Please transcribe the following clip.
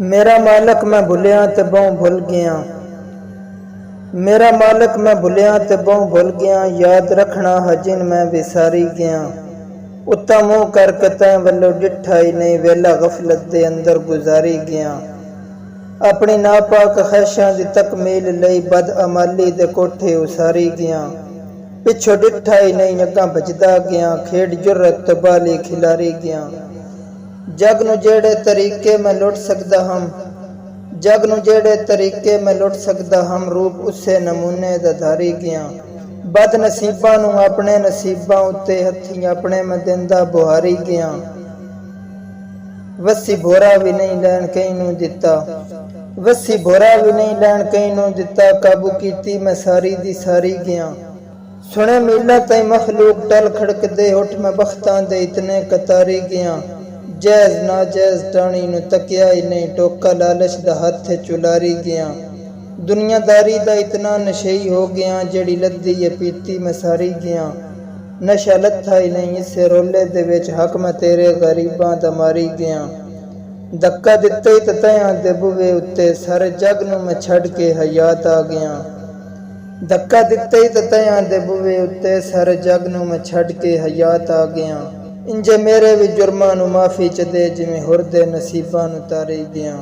मेरा मालक मैं भुलिया ते बहु भुल गया। मेरा मालक मैं भुलिया ते बहु भुल गया। याद रखना हजिन मैं विसारी गया। उत्ता मुँह करके तैं वल्लों डिठा ही नहीं, वेला गफलत दे अंदर गुजारी गया। अपनी नापाक ख्वाहिशां दी तकमील लई बदअमाली दे कोठे उसारी गया। पिछो डिठा ही नहीं, अग्गां भजदा गया। खेड जुर्रत तो बाली खिलारी गया। जग नूं जेड़े तरीके मैं लुट सकदा हम, जग नूं जेड़े तरीके मैं लुट सकदा हम, रूप उसे नमूने दा धारी गया। बद नसीबां नूं अपने नसीबां उत्ते हत्थी अपने मैं दिंदा बुहारी गया। वसी भोरा भी नहीं लैन कहीं नूं दिता, वसी भोरा भी नहीं लैन कहीं नूं दिता। काबू कीती मैं सारी दी सारी गया। सुने मीला तई मखलूक टल खड़कदे, उठ मैं बख्तां दे इतने कतारी गया। जैज नाजैज टाणी नूं तकिया ही नहीं, टोका लालच दा हथ चुलारी गया। दुनियादारी दा इतना नशेई हो गया, जेड़ी लद्दी है पीती मैं सारी गया। नशा लत्था ही नहीं, इसे रोले दे विच हक मैं तेरे गरीबां दा मारी गया। धक्का दित्ते ही ततयां दे बुवे उत्ते, सारे जग नूं मैं छड़ के हयात आ गया। धक्का दित्ते ही ततयां दे बुवे उत्ते, सारे जग नूं मैं छड़ के हयात आ गया। इंजे मेरे भी जुर्मां नूं माफ़ी च दे, जिवें होर दे नसीबां नूं तारी दियां।